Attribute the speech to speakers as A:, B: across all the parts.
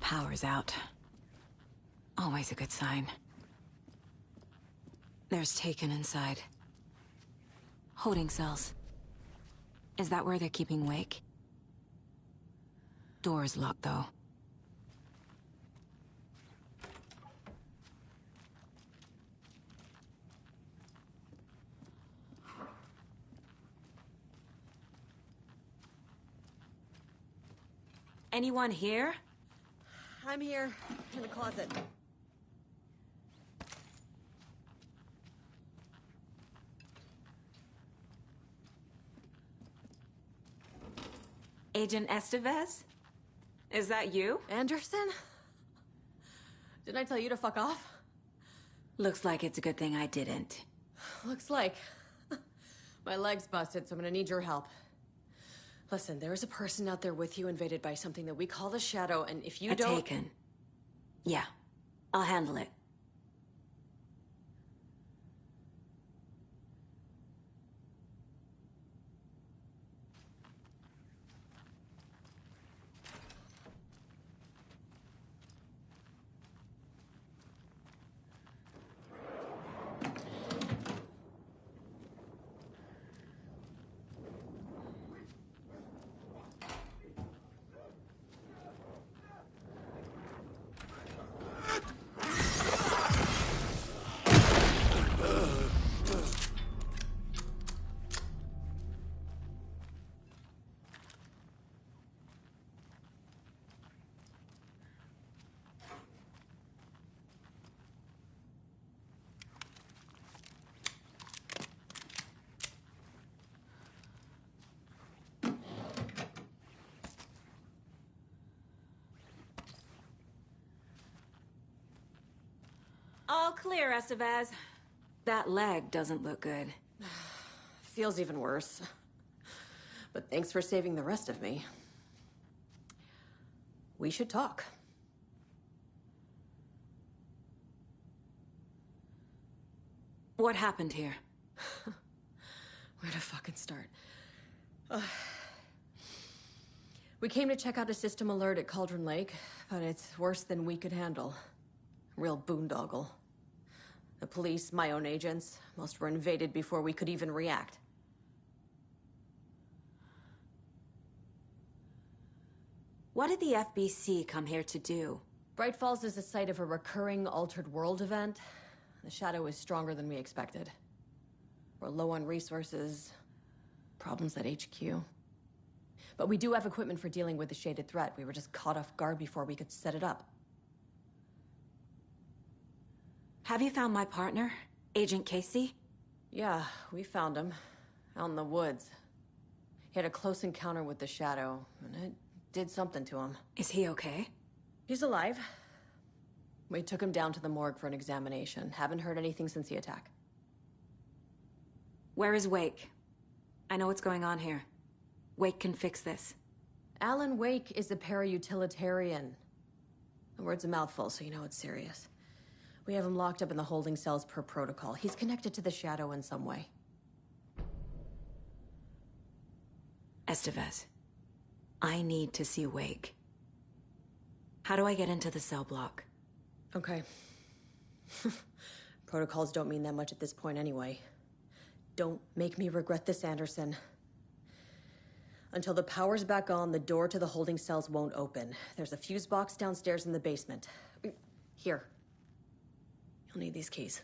A: Power's out. Always a good sign. There's Taken inside. Holding cells. Is that where they're keeping Wake? Door's locked, though. Anyone here?
B: I'm here, in the closet.
A: Agent Estevez? Is that you?
B: Anderson? Didn't I tell you to fuck off?
A: Looks like it's a good thing I didn't.
B: Looks like. My leg's busted, so I'm gonna need your help. Listen, there is a person out there with you invaded by something that we call the Shadow, and if you don't...
A: Taken. Yeah, I'll handle it. All clear, Estevez. That leg doesn't look good.
B: Feels even worse. But thanks for saving the rest of me. We should talk.
A: What happened here?
B: Where to fucking start? We came to check out a system alert at Cauldron Lake, but it's worse than we could handle. Real boondoggle. The police, my own agents, most were invaded before we could even react.
A: What did the FBC come here to do?
B: Bright Falls is the site of a recurring Altered World event. The Shadow is stronger than we expected. We're low on resources, problems at HQ. But we do have equipment for dealing with the shaded threat. We were just caught off guard before we could set it up.
A: Have you found my partner, Agent Casey?
B: Yeah, we found him. Out in the woods. He had a close encounter with the Shadow, and it did something to him.
A: Is he okay?
B: He's alive. We took him down to the morgue for an examination. Haven't heard anything since the attack.
A: Where is Wake? I know what's going on here. Wake can fix this.
B: Alan Wake is a para-utilitarian. The word's a mouthful, so you know it's serious. We have him locked up in the holding cells per protocol. He's connected to the Shadow in some way.
A: Estevez, I need to see Wake. How do I get into the cell block?
B: Okay. Protocols don't mean that much at this point anyway. Don't make me regret this, Anderson. Until the power's back on, the door to the holding cells won't open. There's a fuse box downstairs in the basement. Here. You'll need these keys.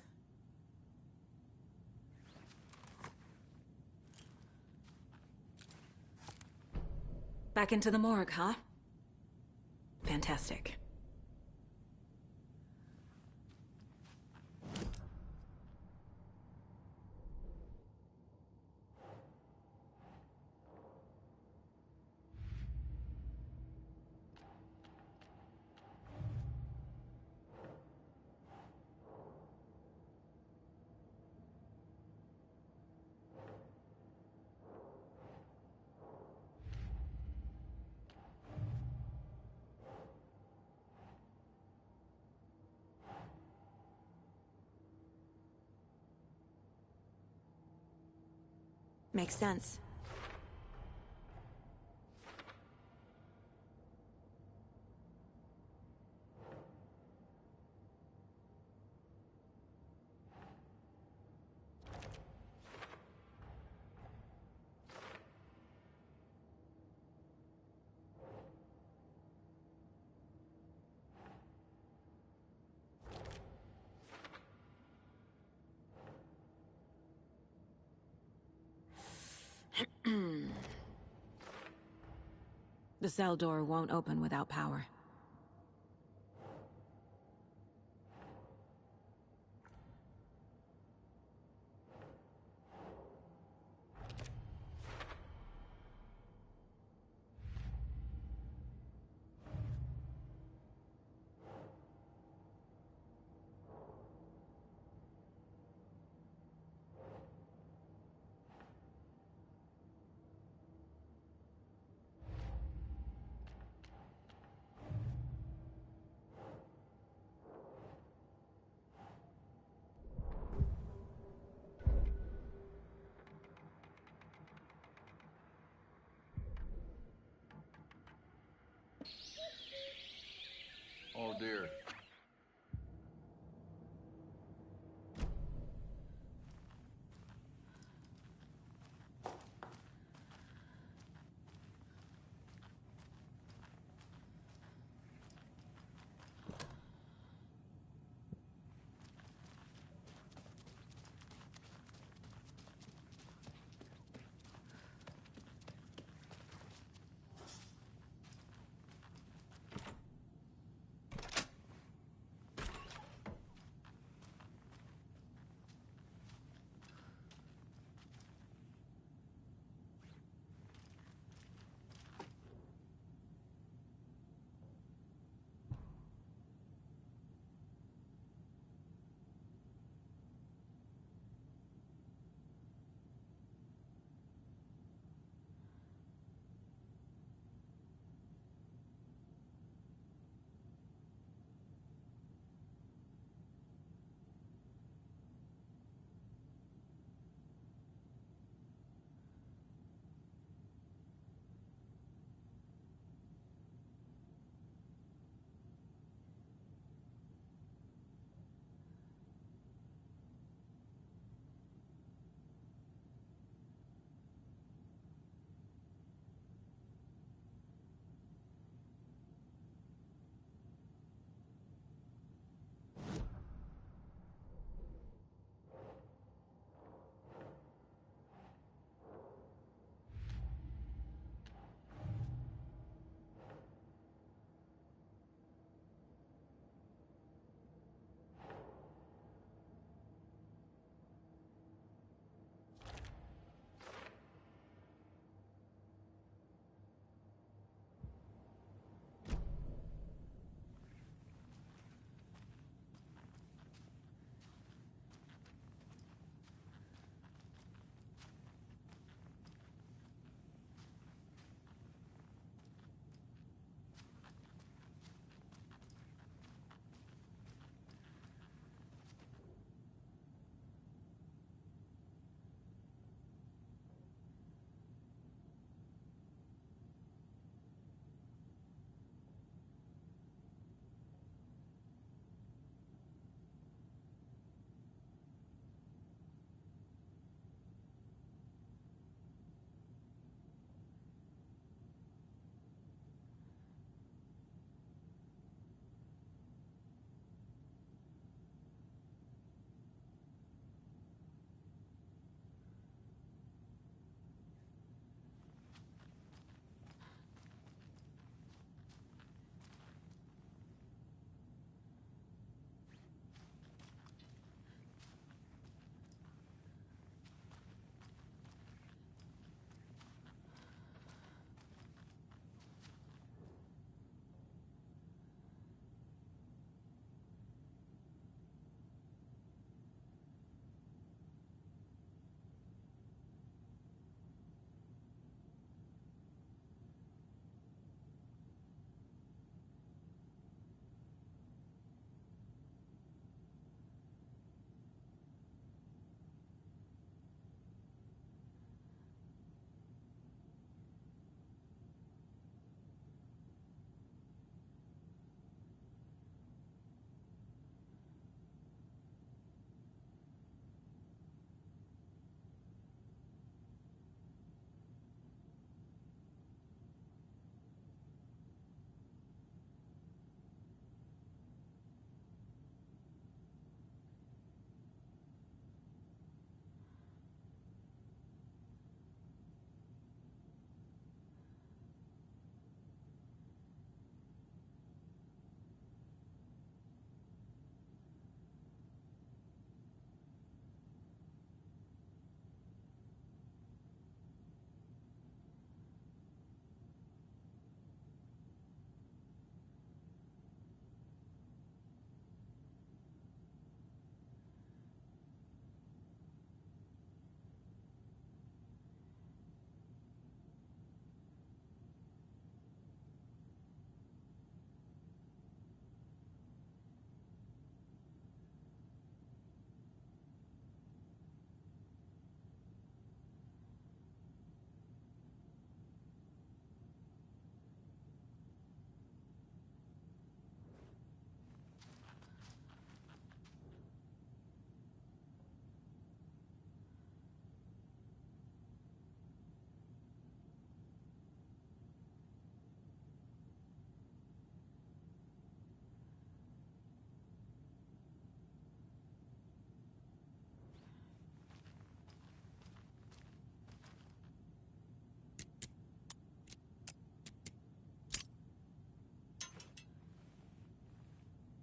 A: Back into the morgue, huh? Fantastic. Makes sense. The cell door won't open without power.
C: Oh dear.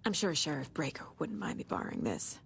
A: I'm sure Sheriff Breaker wouldn't mind me borrowing this.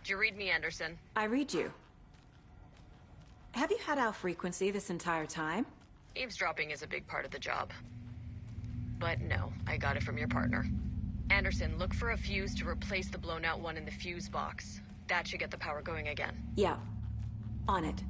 B: Did you read me, Anderson?
A: I read you. Have you had our frequency this entire time?
B: Eavesdropping is a big part of the job. But no, I got it from your partner. Anderson, look for a fuse to replace the blown out one in the fuse box. That should get the power going again.
A: Yeah. On it.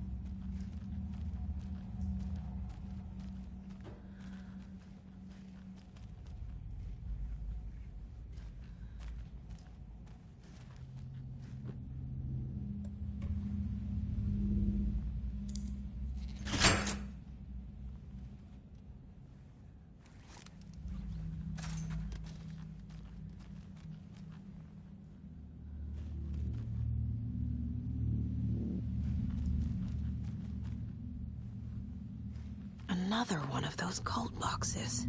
A: Another one of those cult boxes.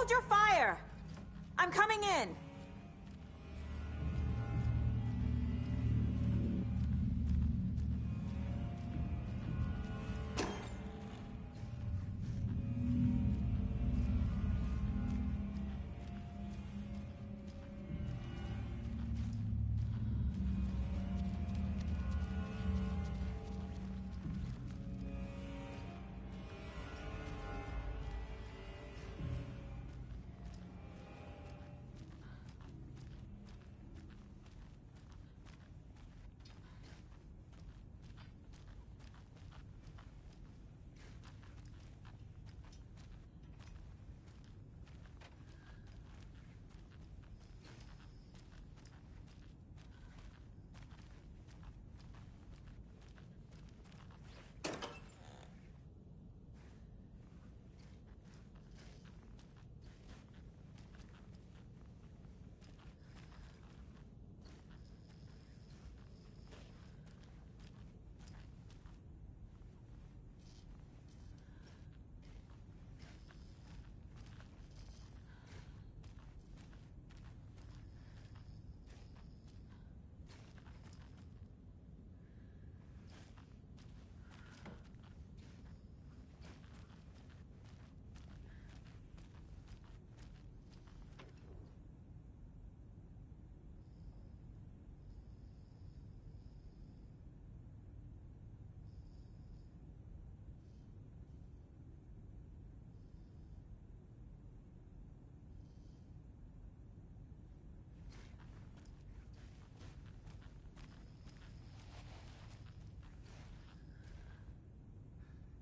A: Hold your fire! I'm coming in!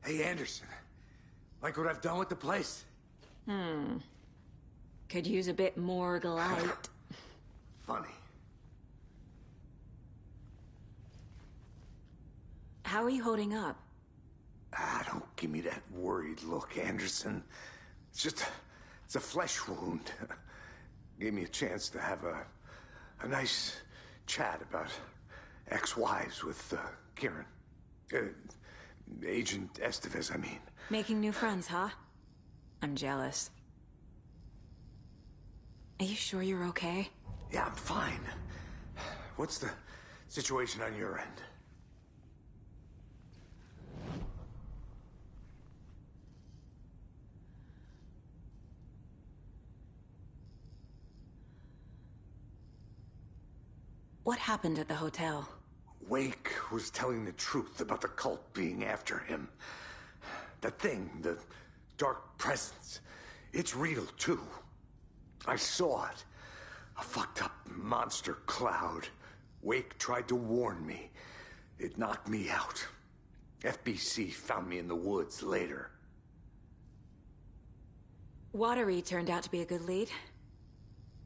C: Hey, Anderson. Like what I've done with the place?
A: Could use a bit more light.
C: Funny.
A: How are you holding up?
C: Don't give me that worried look, Anderson. It's a flesh wound. Gave me a chance to have a nice chat about ex-wives with Kieran. Agent Estevez, I mean.
A: Making new friends, huh? I'm jealous. Are you sure you're okay?
C: Yeah, I'm fine. What's the situation on your end?
A: What happened at the hotel?
C: Wake was telling the truth about the cult being after him. That thing, the dark presence, it's real too. I saw it. A fucked up monster cloud. Wake tried to warn me. It knocked me out. FBC found me in the woods later.
A: Watery turned out to be a good lead.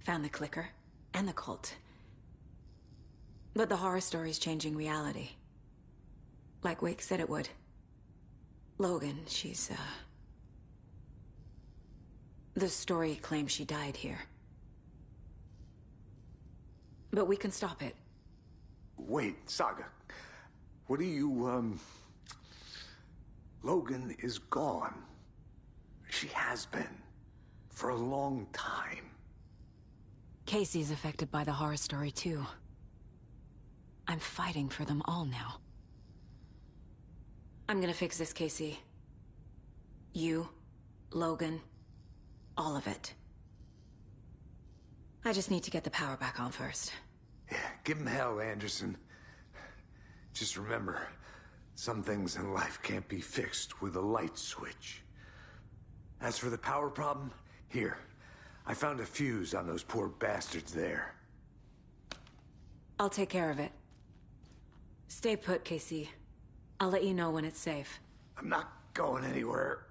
A: Found the clicker and the cult. But the horror story's changing reality. Like Wake said it would. Logan, she's, the story claims she died here. But we can stop it.
C: Wait, Saga. What do you, Logan is gone. She has been. For a long time.
A: Casey's affected by the horror story, too. I'm fighting for them all now. I'm gonna fix this, Casey. You, Logan, all of it. I just need to get the power back on first.
C: Yeah, give him hell, Anderson. Just remember, some things in life can't be fixed with a light switch. As for the power problem, here. I found a fuse on those poor bastards there.
A: I'll take care of it. Stay put, Casey. I'll let you know when it's safe.
C: I'm not going anywhere.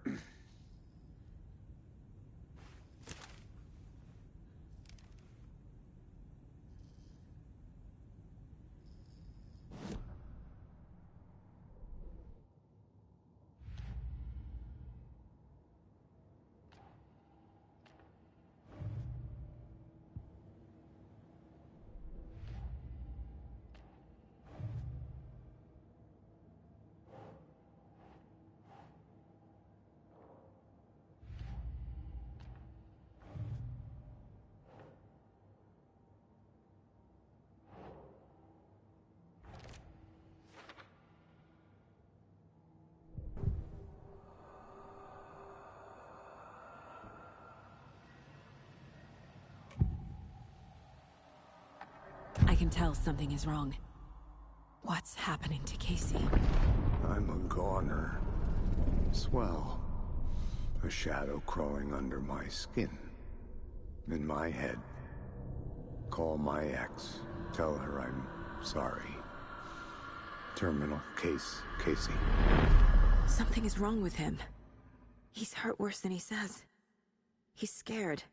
A: can tell something is wrong. What's happening to Casey?
C: I'm a goner. Swell. A shadow crawling under my skin. In my head. Call my ex. Tell her I'm sorry. Terminal case, Casey.
A: Something is wrong with him. He's hurt worse than he says. He's scared.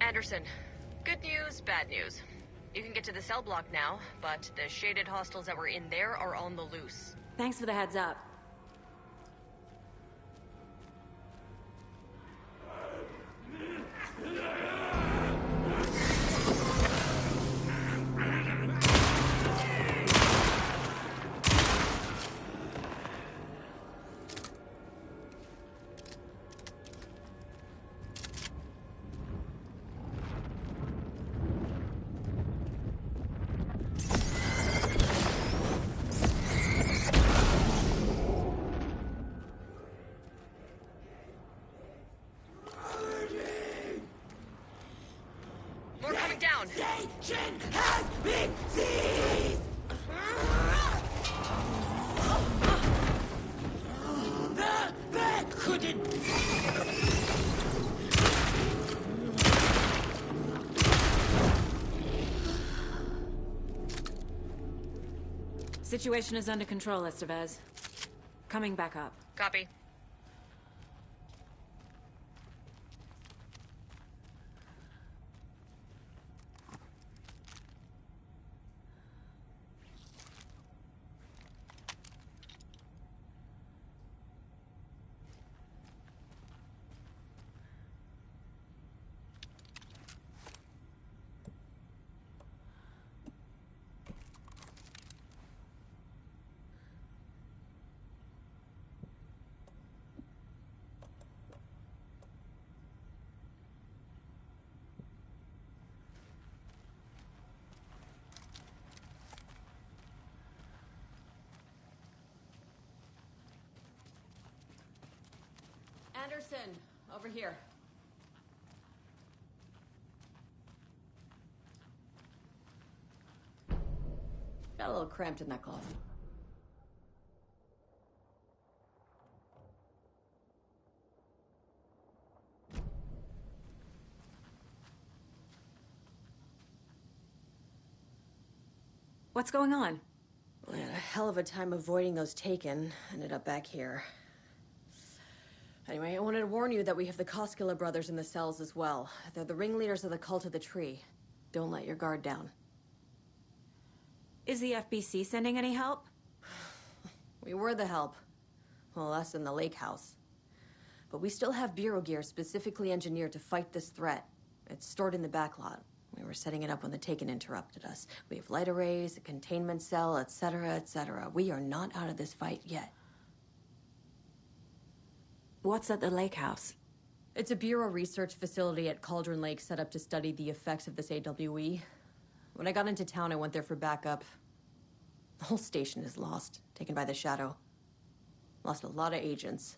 B: Anderson, good news, bad news. You can get to the cell block now, but the shaded hostiles that were in there are on the loose.
A: Thanks for the heads up.
B: More coming down!
D: Station has been seized! That couldn't...
A: Situation is under control, Estevez. Coming back up.
B: Copy. Anderson, over here. Got a little cramped in that closet.
A: What's going on?
B: We had a hell of a time avoiding those taken. Ended up back here. Anyway, I wanted to warn you that we have the Koskela brothers in the cells as well. They're the ringleaders of the Cult of the Tree. Don't let your guard down.
A: Is the FBC sending any help?
B: We were the help. Well, us in the lake house. But we still have Bureau gear specifically engineered to fight this threat. It's stored in the backlot. We were setting it up when the Taken interrupted us. We have light arrays, a containment cell, etc., etc. We are not out of this fight yet.
A: What's at the lake house?
B: It's a Bureau research facility at Cauldron Lake set up to study the effects of this AWE. When I got into town, I went there for backup. The whole station is lost, taken by the Shadow. Lost a lot of agents.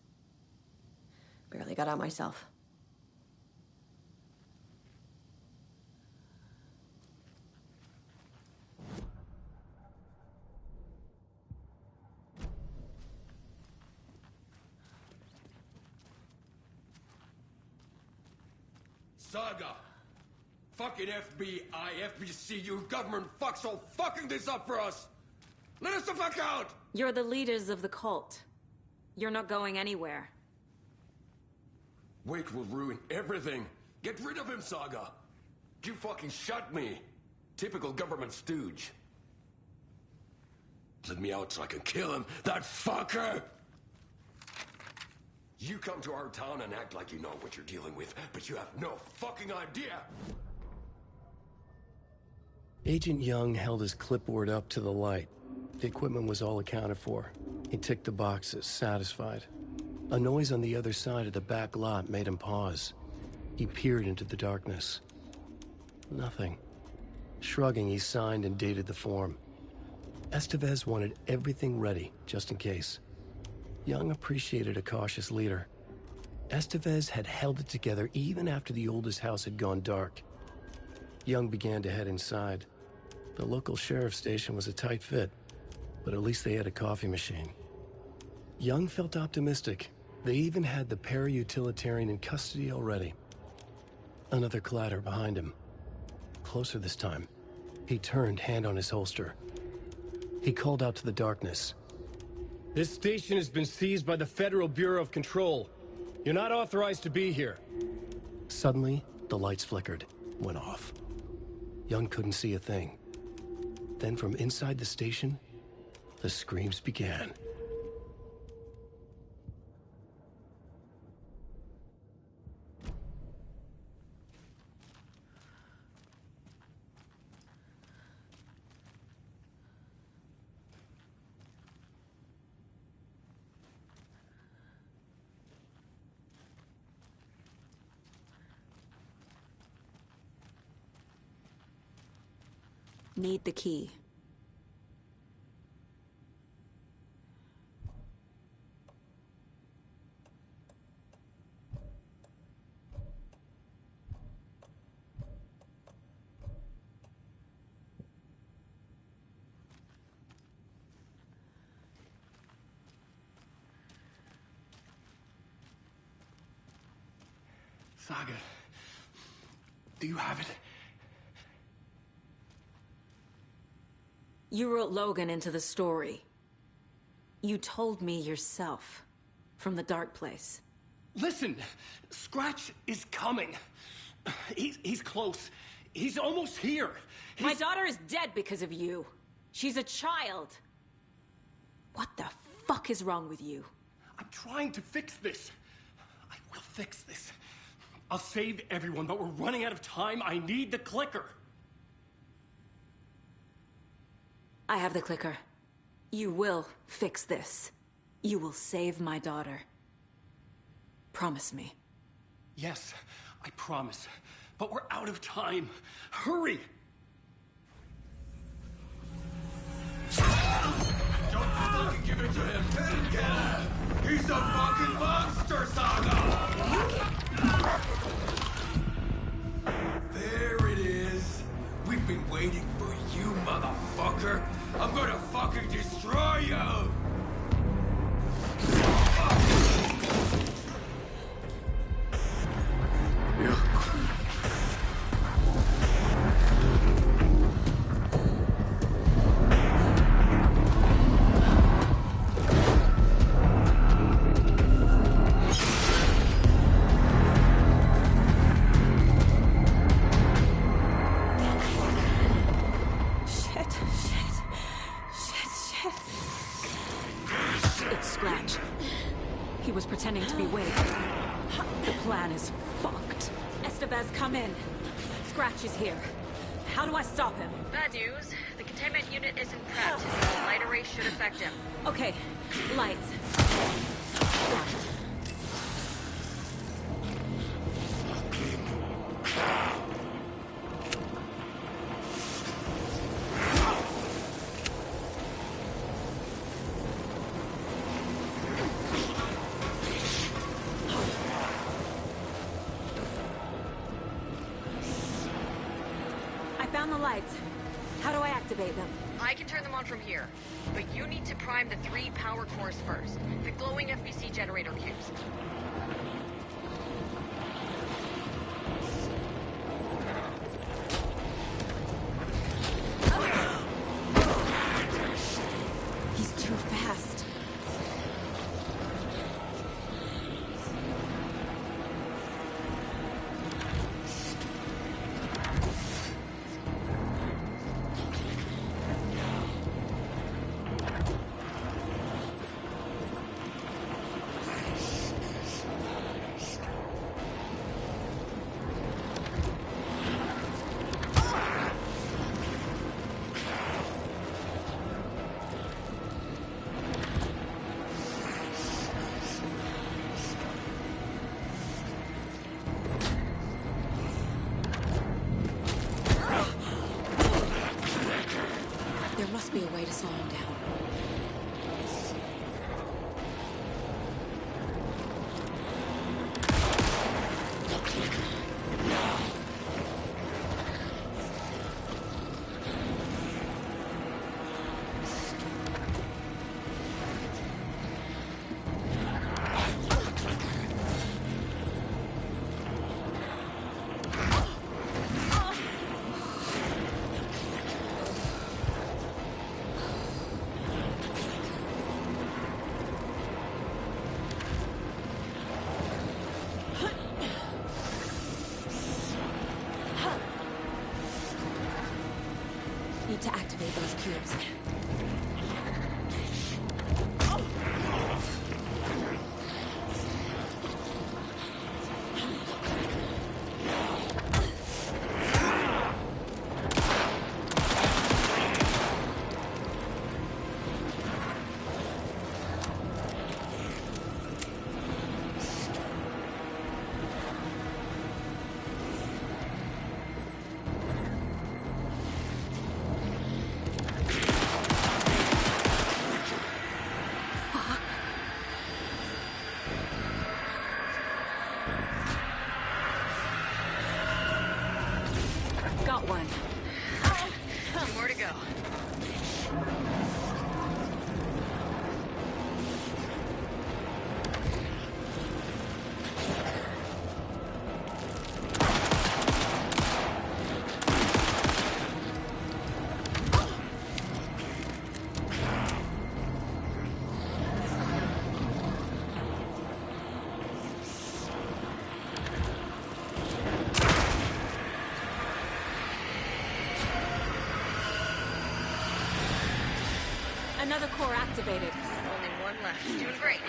B: Barely got out myself.
E: Saga! Fucking FBI, FBC, you government fucks all fucking this up for us! Let us the fuck out!
A: You're the leaders of the cult. You're not going anywhere.
E: Wake will ruin everything. Get rid of him, Saga! You fucking shot me! Typical government stooge. Let me out so I can kill him, that fucker! You come to our town and act like you know what you're dealing with, but you have no fucking idea!
F: Agent Young held his clipboard up to the light. The equipment was all accounted for. He ticked the boxes, satisfied. A noise on the other side of the back lot made him pause. He peered into the darkness. Nothing. Shrugging, he signed and dated the form. Estevez wanted everything ready, just in case. Young appreciated a cautious leader. Estevez had held it together even after the oldest house had gone dark. Young began to head inside. The local sheriff's station was a tight fit, but at least they had a coffee machine. Young felt optimistic. They even had the para-utilitarian in custody already. Another clatter behind him. Closer this time. He turned, hand on his holster. He called out to the darkness. This station has been seized by the Federal Bureau of Control. You're not authorized to be here. Suddenly, the lights flickered, went off. Young couldn't see a thing. Then from inside the station, the screams began.
A: Need the key.
E: Saga, do you have it?
A: You wrote Logan into the story. You told me yourself. From the dark place.
E: Listen, Scratch is coming. He's close. He's almost here.
A: My daughter is dead because of you. She's a child. What the fuck is wrong with you?
E: I'm trying to fix this. I will fix this. I'll save everyone, but we're running out of time. I need the clicker.
A: I have the clicker. You will fix this. You will save my daughter. Promise me.
E: Yes, I promise. But we're out of time. Hurry!
C: Don't fucking give it to him! Get him! He's a fucking monster, Saga! There it is. We've been waiting for you, motherfucker. I'm gonna fucking destroy you!
A: Pretending to be Wade. The plan is fucked. Estevez, come in. Scratch is here. How do I stop him?
B: Bad news. The containment unit isn't prepped. The light array should affect him.
A: Okay. Lights. Found the lights. How do I activate them?
B: I can turn them on from here. But you need to prime the 3 power cores first. The glowing FBC generator cubes.
A: He's too fast. slow him down. Need to activate those cubes. Got one.
B: More to go.
A: Another core activated.
B: Only one left. Doing great.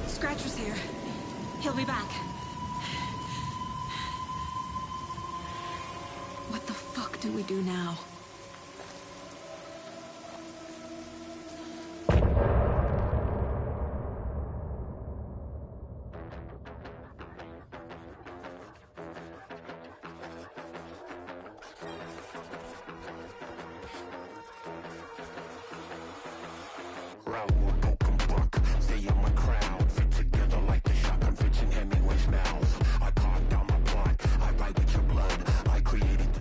A: Scratcher's here. He'll be back. What the fuck do we do now?
G: Raoul open book, stay on my crowd, fit together like the shotgun fits in Hemingway's mouth. I carved down my plot, I write with your blood, I created the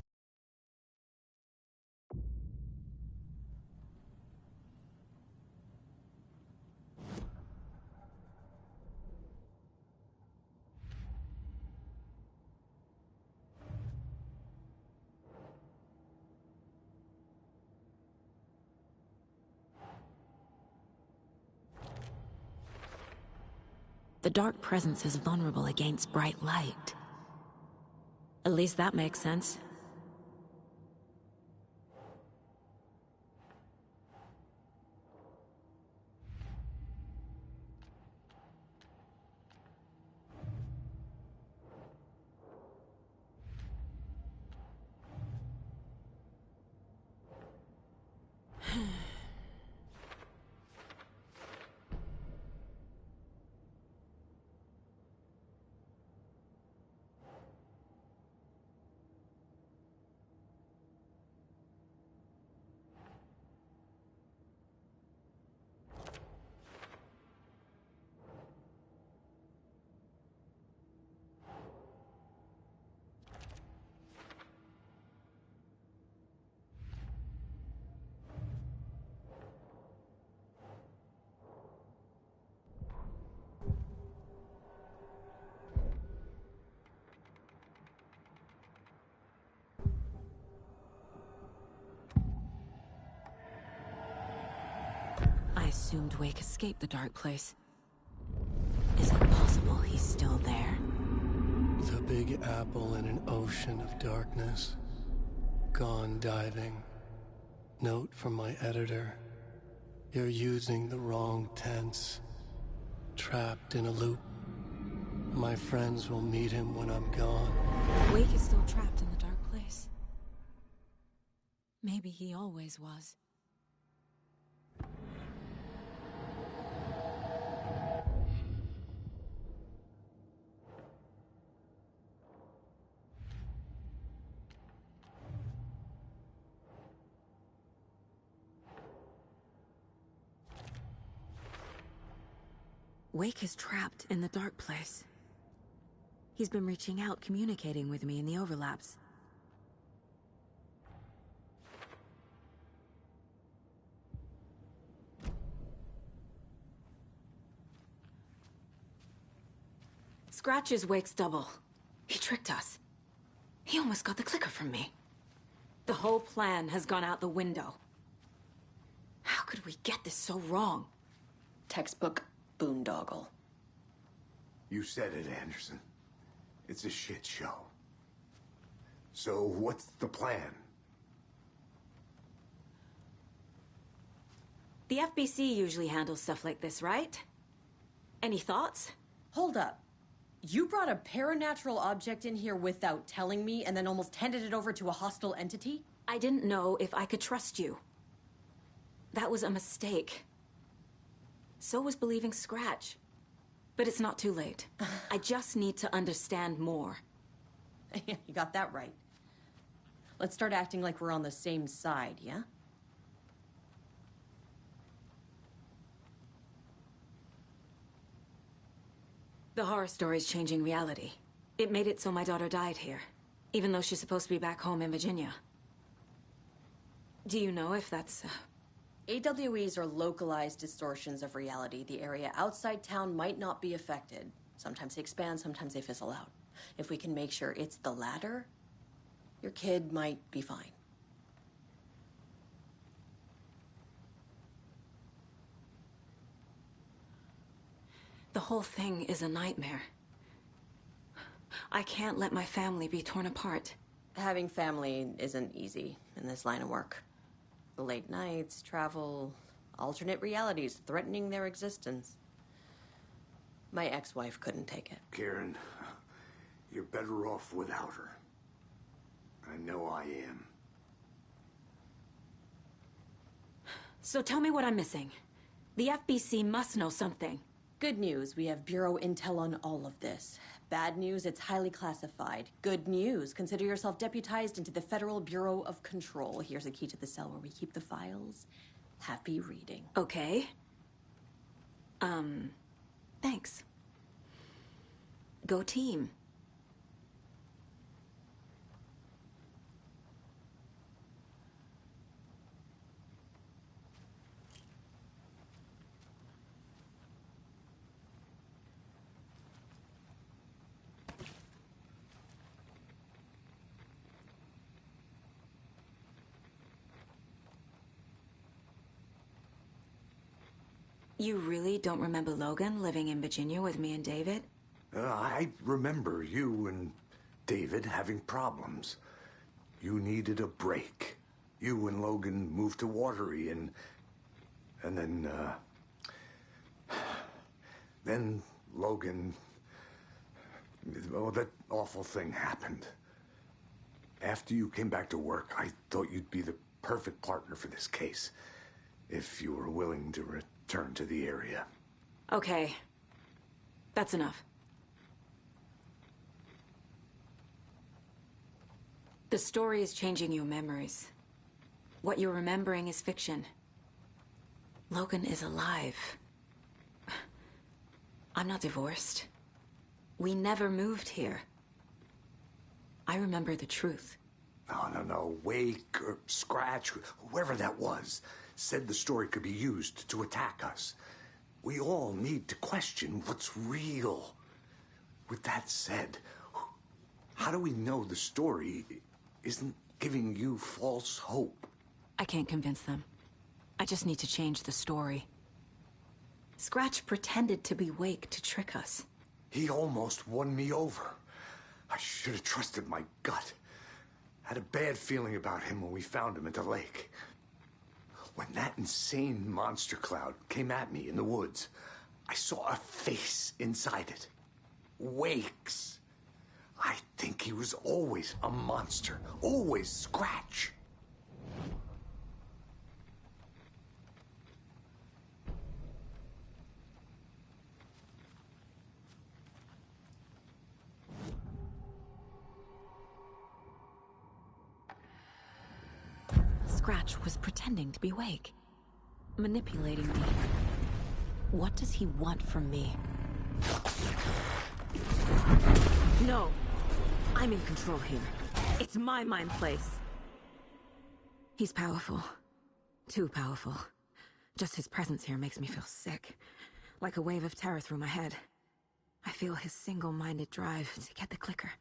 A: The Dark Presence is vulnerable against bright light. At least that makes sense. I assumed Wake escaped the dark place. Is it possible he's still there?
F: The Big Apple in an ocean of darkness. Gone diving. Note from my editor. You're using the wrong tense. Trapped in a loop. My friends will meet him when I'm gone.
A: Wake is still trapped in the dark place. Maybe he always was. Wake is trapped in the dark place. He's been reaching out, communicating with me in the overlaps. Scratch is Wake's double. He tricked us. He almost got the clicker from me. The whole plan has gone out the window. How could we get this so wrong?
B: Textbook boondoggle.
C: You said it, Anderson. It's a shit show. So what's the plan?
A: The FBC usually handles stuff like this, right? Any thoughts?
B: Hold up. You brought a paranatural object in here without telling me and then almost handed it over to a hostile entity?
A: I didn't know if I could trust you. That was a mistake. So was believing Scratch. But it's not too late. I just need to understand more.
B: You got that right. Let's start acting like we're on the same side, yeah?
A: The horror story's changing reality. It made it so my daughter died here, even though she's supposed to be back home in Virginia. Do you know if that's...
B: AWEs are localized distortions of reality. The area outside town might not be affected. Sometimes they expand, sometimes they fizzle out. If we can make sure it's the latter, your kid might be fine.
A: The whole thing is a nightmare. I can't let my family be torn apart.
B: Having family isn't easy in this line of work. The late nights, travel, alternate realities threatening their existence. My ex-wife couldn't take it.
C: Karen, you're better off without her. I know I am.
A: So tell me what I'm missing. The FBC must know something.
B: Good news, we have Bureau intel on all of this. Bad news, it's highly classified. Good news, consider yourself deputized into the Federal Bureau of Control. Here's a key to the cell where we keep the files. Happy reading.
A: Okay. Thanks. Go team. You really don't remember Logan living in Virginia with me and David?
C: I remember you and David having problems. You needed a break. You and Logan moved to Watery and then Logan... Oh, that awful thing happened. After you came back to work, I thought you'd be the perfect partner for this case. If you were willing to return to the area.
A: Okay. That's enough. The story is changing your memories. What you're remembering is fiction. Logan is alive. I'm not divorced. We never moved here. I remember the truth.
C: No. Wake or Scratch, whoever that was, said the story could be used to attack us. We all need to question what's real. With that said, how do we know the story isn't giving you false hope?
A: I can't convince them. I just need to change the story. Scratch pretended to be Wake to trick us.
C: He almost won me over. I should have trusted my gut. Had a bad feeling about him when we found him at the lake. When that insane monster cloud came at me in the woods, I saw a face inside it. Wake's. I think he was always a monster. Always Scratch.
A: Scratch was pretending to be Wake. Manipulating me. What does he want from me? No! I'm in control here. It's my mind place. He's powerful. Too powerful. Just his presence here makes me feel sick. Like a wave of terror through my head. I feel his single-minded drive to get the clicker.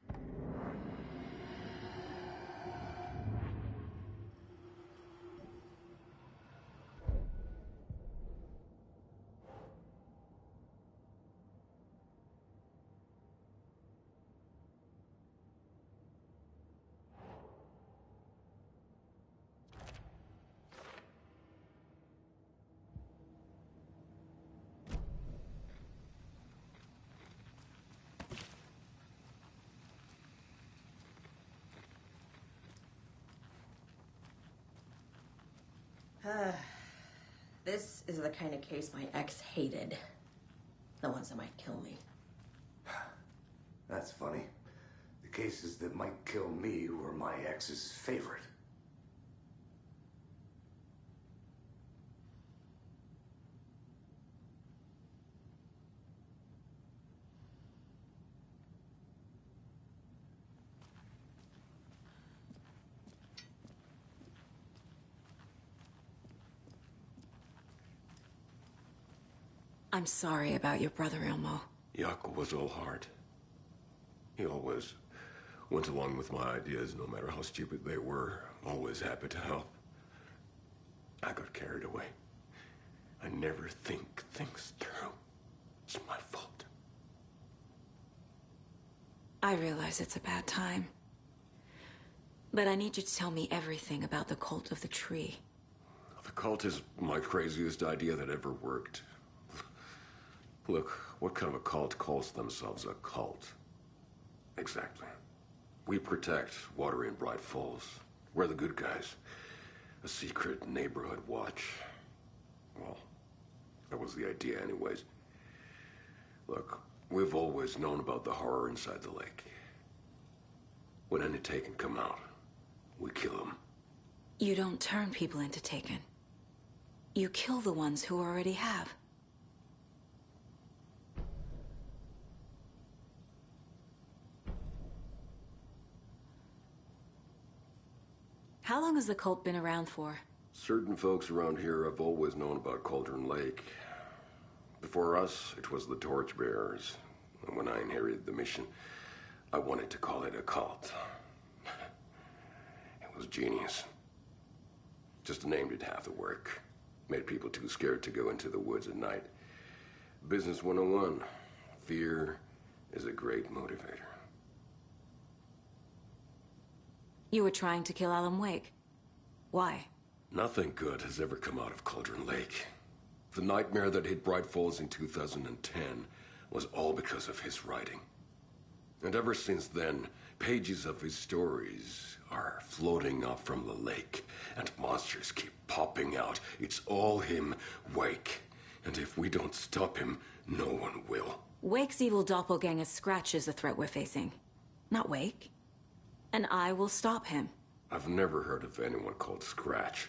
B: This is the kind of case my ex hated. The ones that might kill me.
C: That's funny. The cases that might kill me were my ex's favorite.
A: I'm sorry about your brother, Ilmo.
E: Jaakko was all heart. He always went along with my ideas, no matter how stupid they were. Always happy to help. I got carried away. I never think things through. It's my fault.
A: I realize it's a bad time. But I need you to tell me everything about the Cult of the Tree.
E: The cult is my craziest idea that ever worked. Look, what kind of a cult calls themselves a cult? Exactly. We protect Water in Bright Falls. We're the good guys. A secret neighborhood watch. Well, that was the idea anyways. Look, we've always known about the horror inside the lake. When any Taken come out, we kill them.
A: You don't turn people into Taken. You kill the ones who already have. How long has the cult been around for?
E: Certain folks around here have always known about Cauldron Lake. Before us, it was the Torchbearers. And when I inherited the mission, I wanted to call it a cult. It was genius. Just a name did half the work. Made people too scared to go into the woods at night. Business 101. Fear is a great motivator.
A: You were trying to kill Alan Wake. Why?
E: Nothing good has ever come out of Cauldron Lake. The nightmare that hit Bright Falls in 2010 was all because of his writing. And ever since then, pages of his stories are floating up from the lake, and monsters keep popping out. It's all him, Wake. And if we don't stop him, no one will.
A: Wake's evil doppelganger Scratch is the threat we're facing. Not Wake. And I will stop him.
E: I've never heard of anyone called Scratch.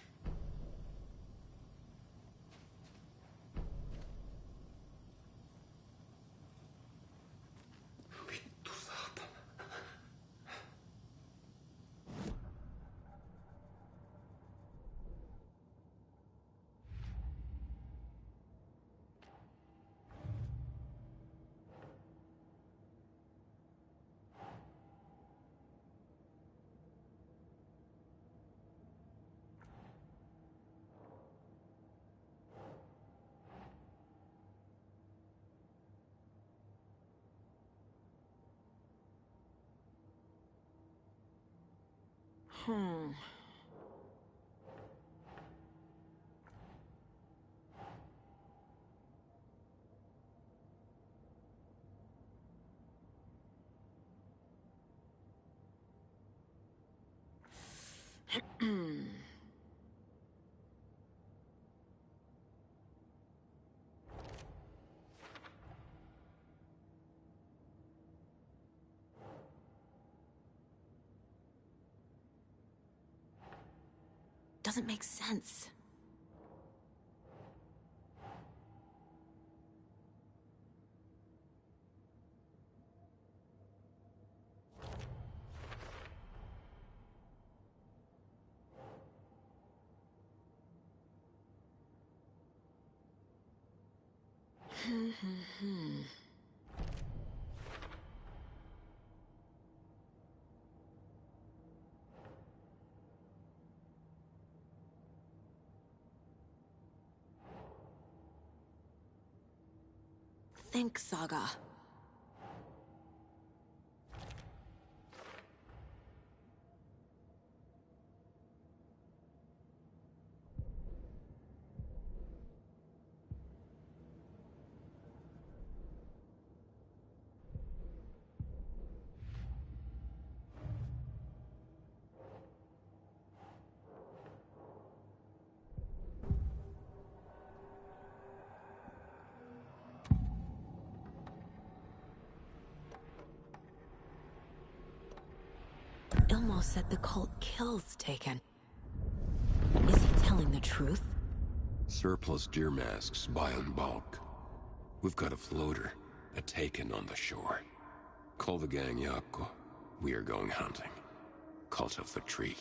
A: Doesn't make sense. Think, Saga. Ilmo said the cult kills Taken. Is he telling the truth?
E: Surplus deer masks buy in bulk. We've got a floater, a Taken on the shore. Call the gang Yako. We are going hunting. Cult of the Tree.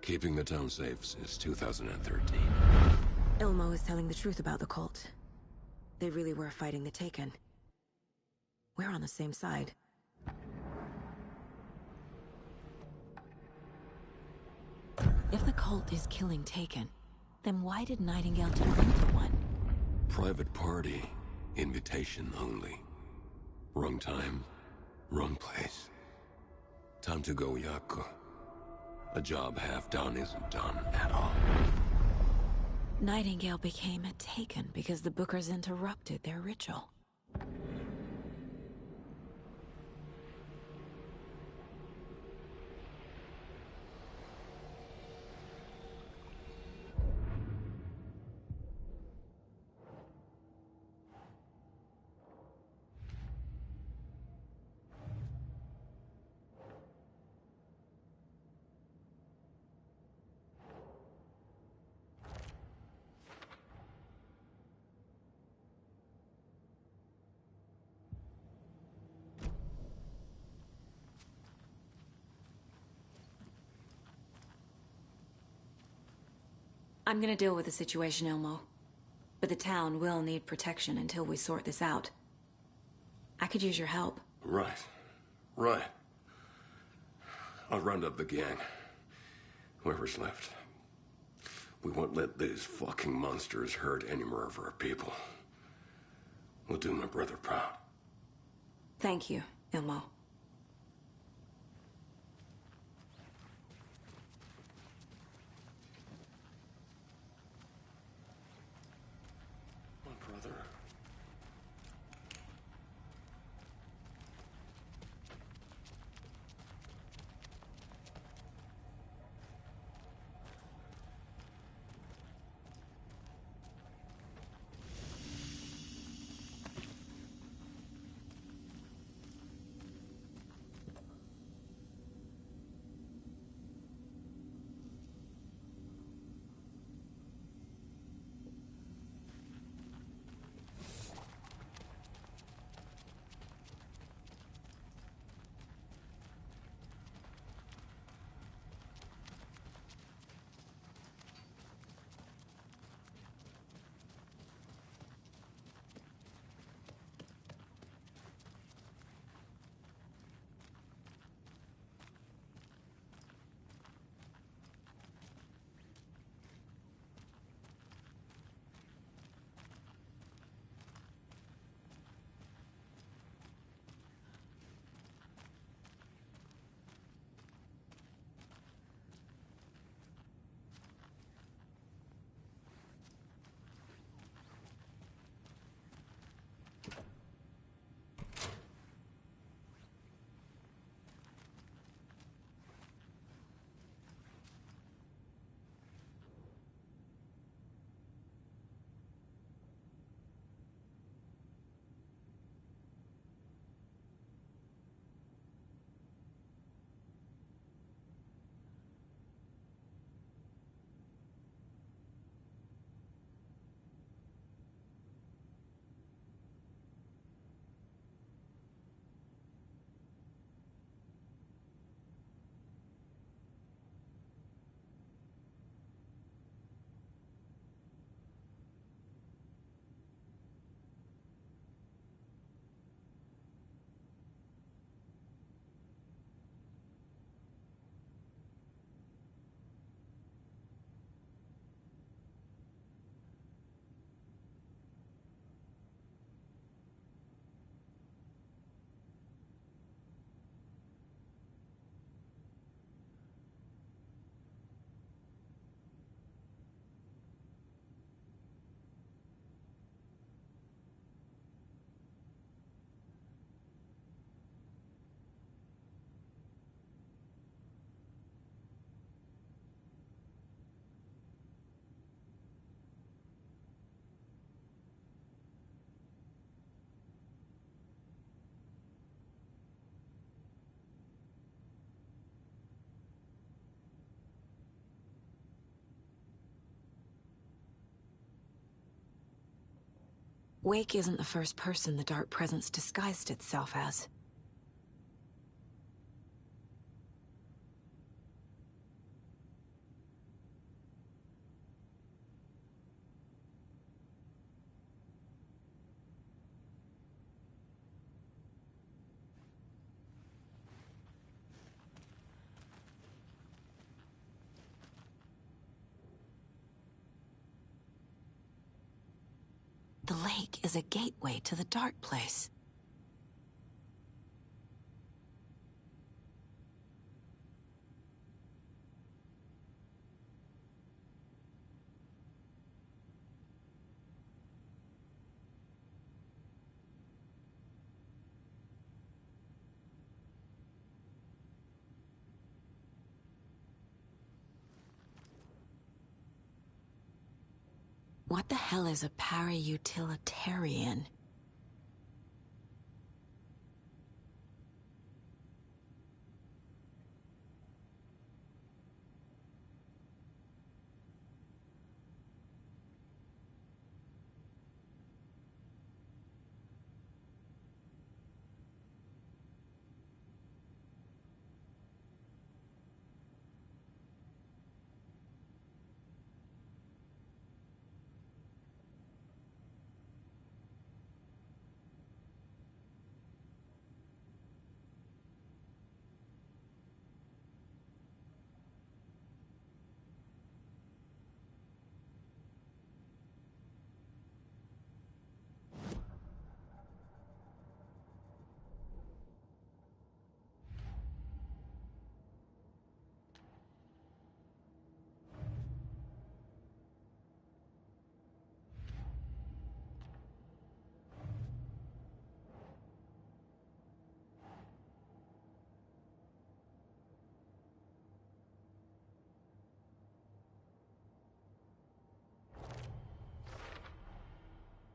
E: Keeping the town safe since 2013.
A: Ilmo is telling the truth about the cult. They really were fighting the Taken. We're on the same side. If the cult is killing Taken, then why did Nightingale turn into one?
E: Private party. Invitation only. Wrong time, wrong place. Time to go, Yako. A job half done isn't done at all.
A: Nightingale became a Taken because the Bookers interrupted their ritual. I'm gonna deal with the situation, Ilmo. But the town will need protection until we sort this out. I could use your help.
E: Right. Right. I'll round up the gang. Whoever's left. We won't let these fucking monsters hurt any more of our people. We'll do my brother proud.
A: Thank you, Ilmo.
E: My brother.
A: Wake isn't the first person the Dark Presence disguised itself as. The lake is a gateway to the dark place. What the hell is a para-utilitarian?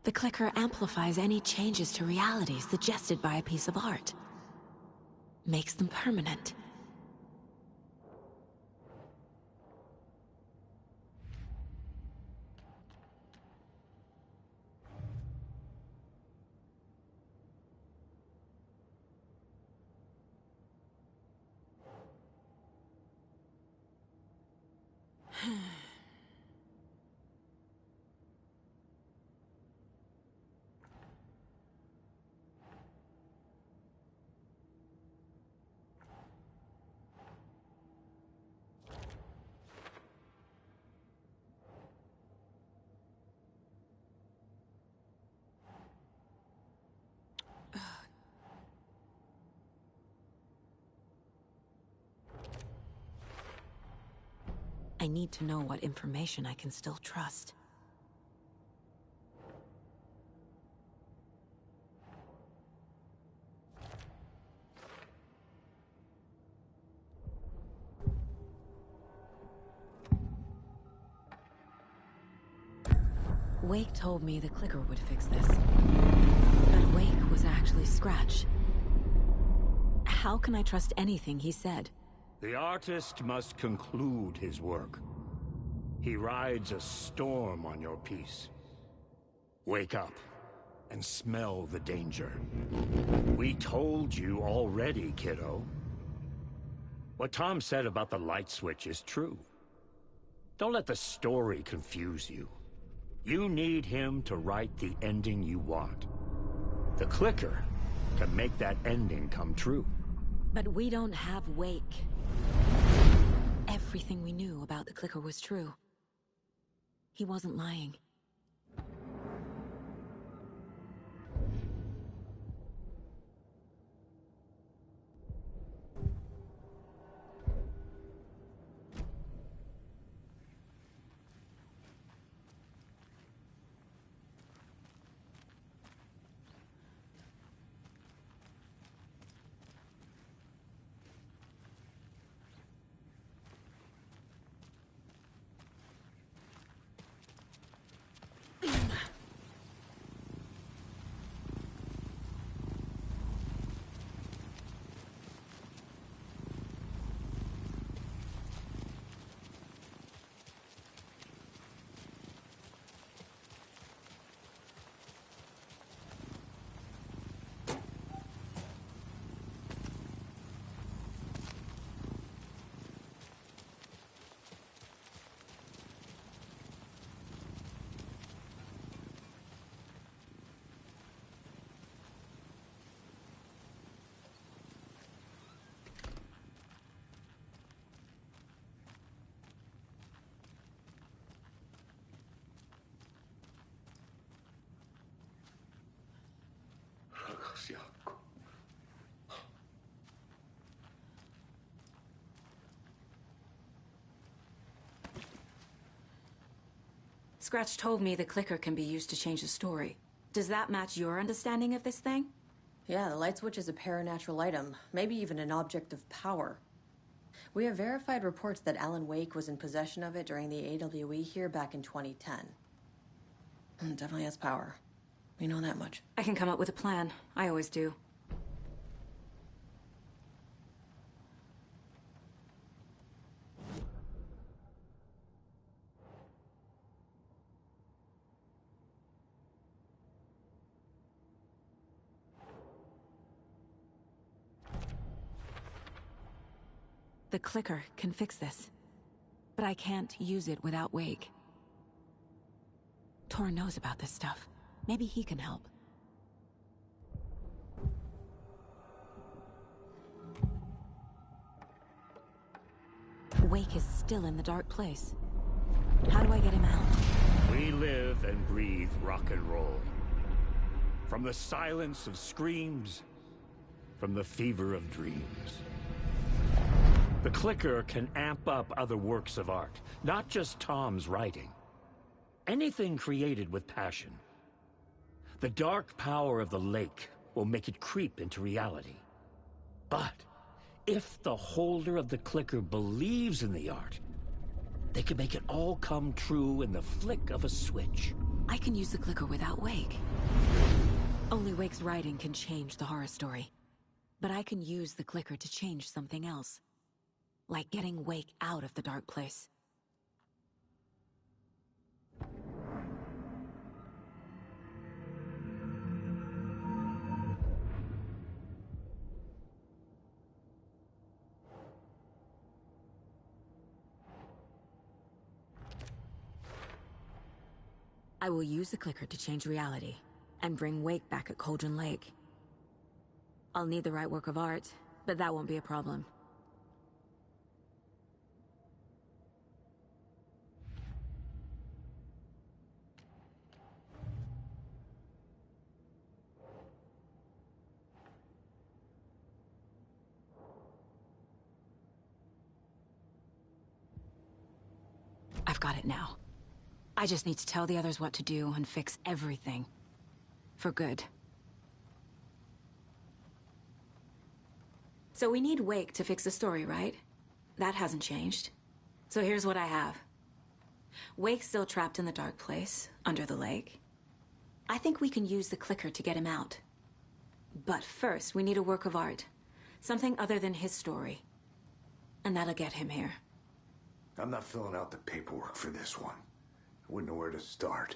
A: The clicker amplifies any changes to reality suggested by a piece of art. Makes them permanent. I need to know what information I can still trust. Wake told me the clicker would fix this. But Wake was actually Scratch. How can I trust anything he said?
H: The artist must conclude his work. He rides a storm on your piece. Wake up and smell the danger. We told you already, kiddo. What Tom said about the light switch is true. Don't let the story confuse you. You need him to write the ending you want. The clicker can make that ending come true.
A: But we don't have Wake. Everything we knew about the clicker was true. He wasn't lying. Scratch told me the clicker can be used to change the story. Does that match your understanding of this thing?
B: Yeah, the light switch is a paranatural item, maybe even an object of power. We have verified reports that Alan Wake was in possession of it during the AWE here back in 2010. It definitely has power. We know that much.
A: I can come up with a plan. I always do. The clicker can fix this. But I can't use it without Wake. Tor knows about this stuff. Maybe he can help. Wake is still in the dark place. How do I get him out?
H: We live and breathe rock and roll. From the silence of screams, from the fever of dreams. The clicker can amp up other works of art, not just Tom's writing. Anything created with passion. The dark power of the lake will make it creep into reality. But if the holder of the clicker believes in the art, they can make it all come true in the flick of a switch.
A: I can use the clicker without Wake. Only Wake's writing can change the horror story. But I can use the clicker to change something else. Like getting Wake out of the dark place. I will use the clicker to change reality, and bring Wake back at Cauldron Lake. I'll need the right work of art, but that won't be a problem. I've got it now. I just need to tell the others what to do and fix everything. For good. So we need Wake to fix the story, right? That hasn't changed. So here's what I have. Wake's still trapped in the dark place, under the lake. I think we can use the clicker to get him out. But first, we need a work of art. Something other than his story. And that'll get him here.
C: I'm not filling out the paperwork for this one. I wouldn't know where to start.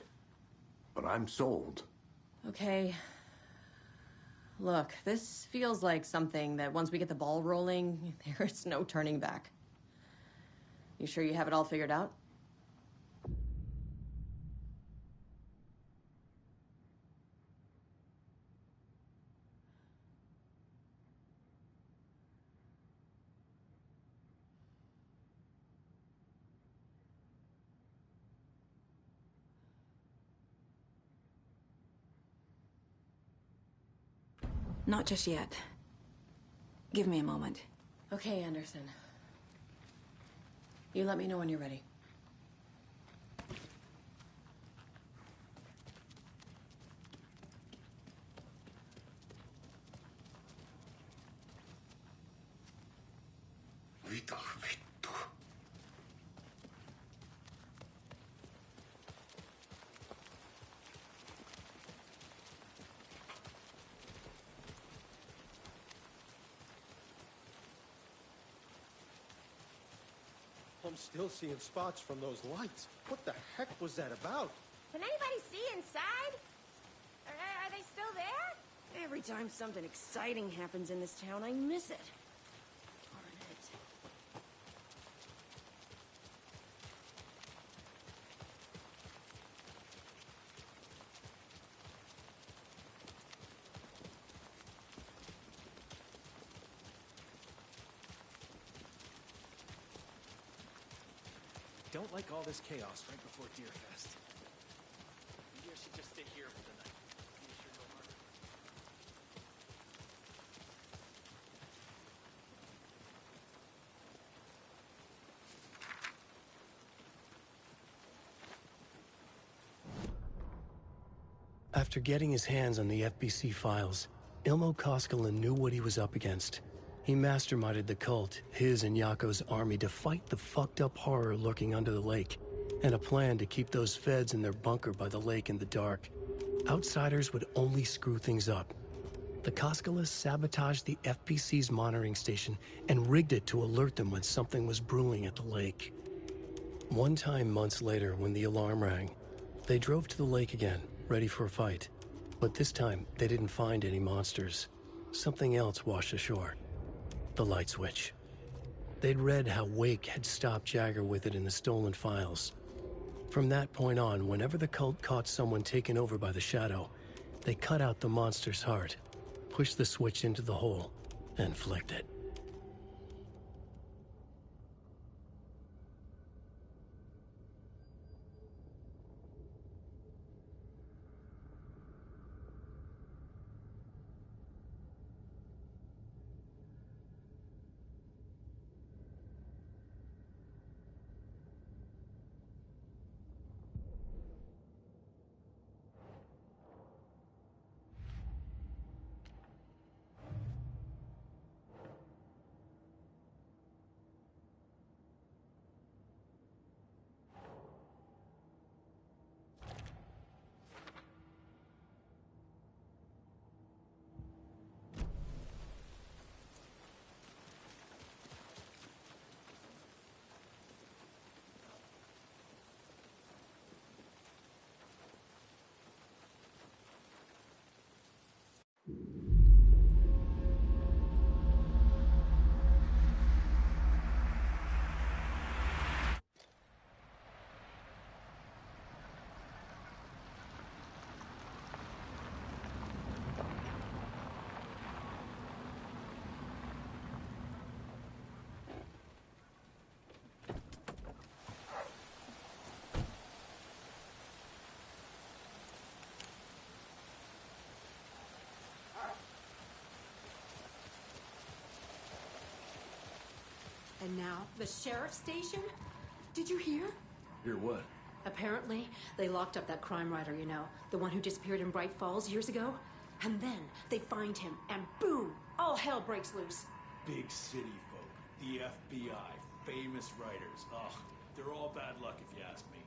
C: But I'm sold.
B: Okay. Look, this feels like something that once we get the ball rolling, there's no turning back. You sure you have it all figured out?
A: Not just yet. Give me a moment.
B: Okay, Anderson. You let me know when you're ready.
I: I'm still seeing spots from those lights. What the heck was that about?
J: Can anybody see inside? Are they still there? Every time something exciting happens in this town, I miss it. Darn it.
I: Don't like all this chaos right before Deerfest. Maybe I should just stay here for the night. Finish your no harder.
F: After getting his hands on the FBC files, Ilmo Koskinen knew what he was up against. He masterminded the cult, his and Yako's army, to fight the fucked up horror lurking under the lake, and a plan to keep those feds in their bunker by the lake in the dark. Outsiders would only screw things up. The Koskinen sabotaged the FBC's monitoring station and rigged it to alert them when something was brewing at the lake. One time months later, when the alarm rang, they drove to the lake again, ready for a fight. But this time, they didn't find any monsters. Something else washed ashore. The light switch. They'd read how Wake had stopped Jagger with it in the stolen files. From that point on, whenever the cult caught someone taken over by the Shadow, they cut out the monster's heart, pushed the switch into the hole, and flicked it.
K: And now, the sheriff's station? Did you hear?
I: Hear what?
K: Apparently, they locked up that crime writer, you know, the one who disappeared in Bright Falls years ago. And then they find him, and boom, all hell breaks loose.
I: Big city folk, the FBI, famous writers. Ugh, they're all bad luck if you ask me.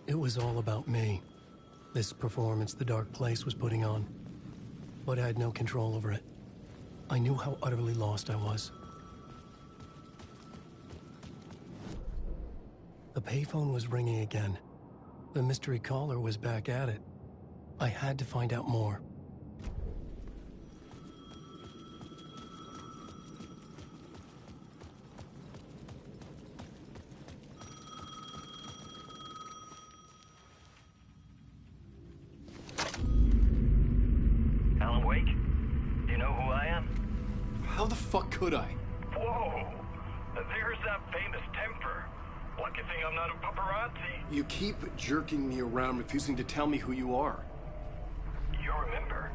F: It was all about me. This performance the Dark Place was putting on. But I had no control over it. I knew how utterly lost I was. The payphone was ringing again. The mystery caller was back at it. I had to find out more.
L: Could I?
M: Whoa! There's that famous temper. Lucky thing I'm not a paparazzi.
L: You keep jerking me around, refusing to tell me who you are.
M: You remember?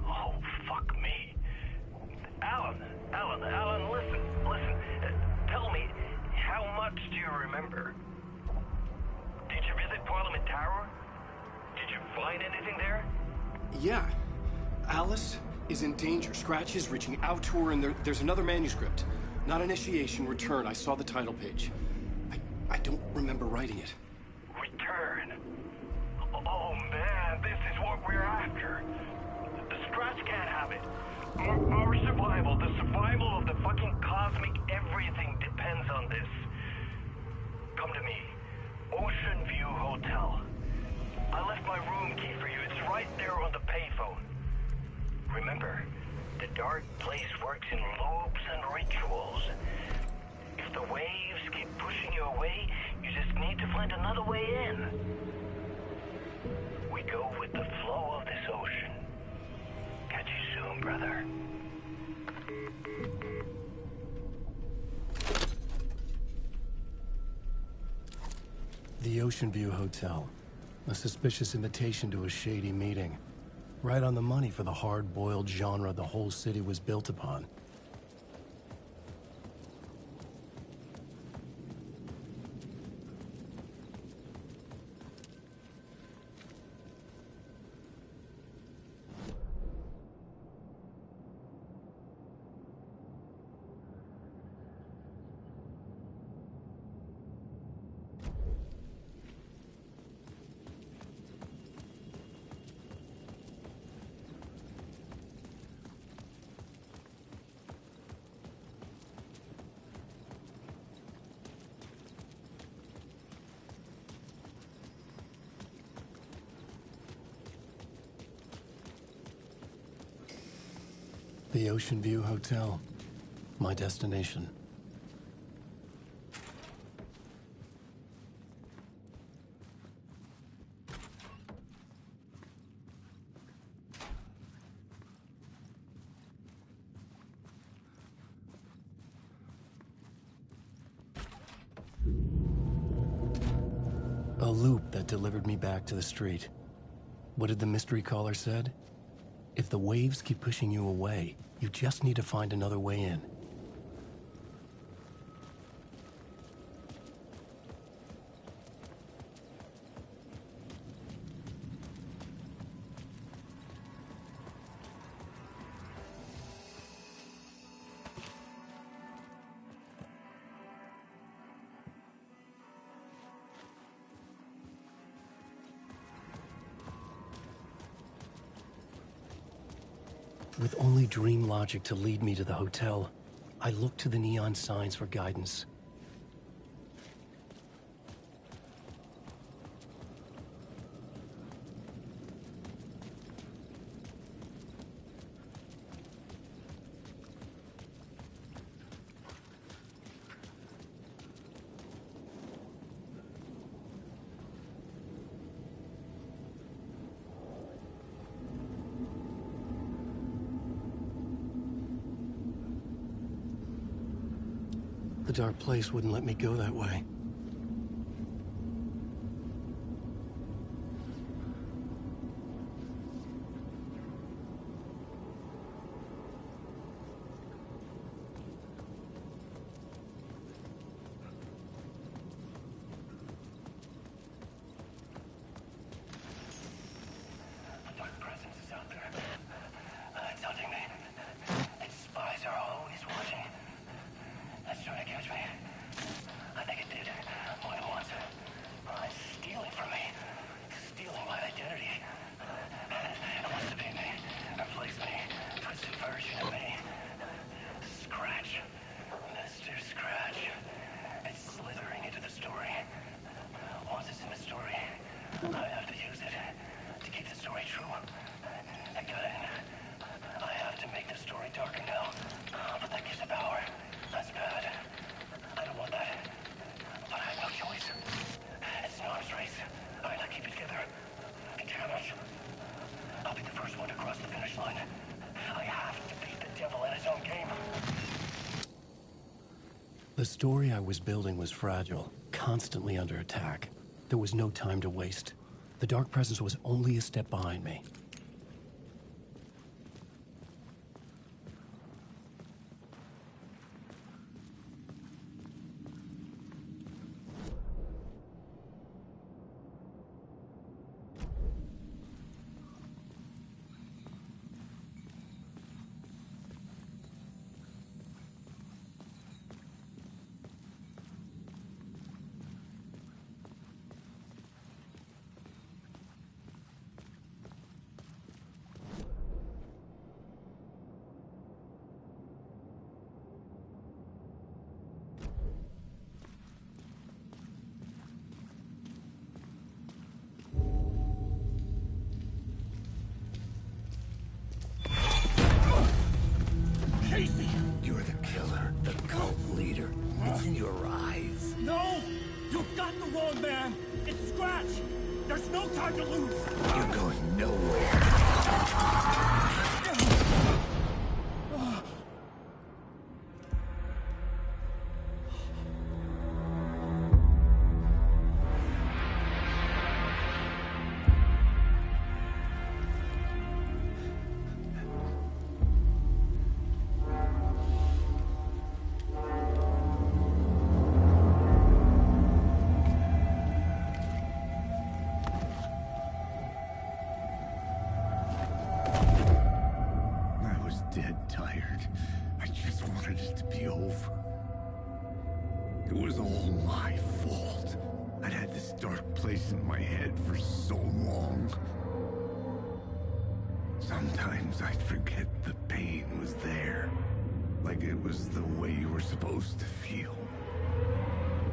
M: Oh, fuck me. Alan, listen. Tell me, how much do you remember? Did you visit Parliament Tower? Did you find anything there?
L: Yeah. Alice is in danger. Scratch is reaching out to her, and there's another manuscript. Not initiation, return. I saw the title page. I don't remember writing it.
M: we're after. The Scratch can't have it. Our survival, the survival of the fucking cosmic everything depends on this. Come to me. Ocean View Hotel. I left my room key for you. It's right there on the payphone. Remember, the dark place works in loops and rituals. If the waves keep pushing you away, you just need to find another way in. We go with the flow of this ocean. Catch you soon, brother.
F: The Ocean View Hotel. A suspicious invitation to a shady meeting. Right on the money for the hard-boiled genre the whole city was built upon. The Ocean View Hotel. My destination. A loop that delivered me back to the street. What did the mystery caller said? If the waves keep pushing you away, you just need to find another way in. With only dream logic to lead me to the hotel, I looked to the neon signs for guidance. The dark place wouldn't let me go that way. The story I was building was fragile, constantly under attack. There was no time to waste. The Dark Presence was only a step behind me.
C: You're the killer, the cult leader. It's in your eyes.
H: No! You've got the wrong man! It's Scratch! There's no time to lose!
C: You're going nowhere. Dead tired. I just wanted it to be over. It was all my fault. I'd had this dark place in my head for so long. Sometimes I'd forget the pain was there. Like it was the way you were supposed to feel.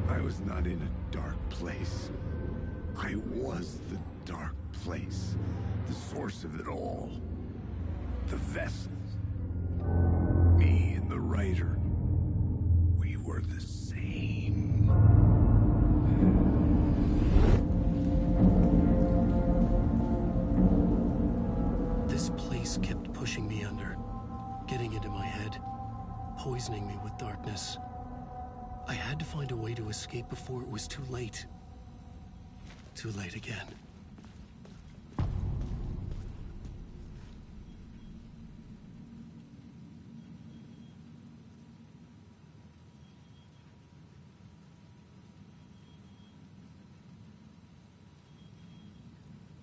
C: I was not in a dark place. I was the dark place. The source of it all. The vessel. Me and the writer, we were the same.
F: This place kept pushing me under, getting into my head, poisoning me with darkness. I had to find a way to escape before it was too late. Too late again.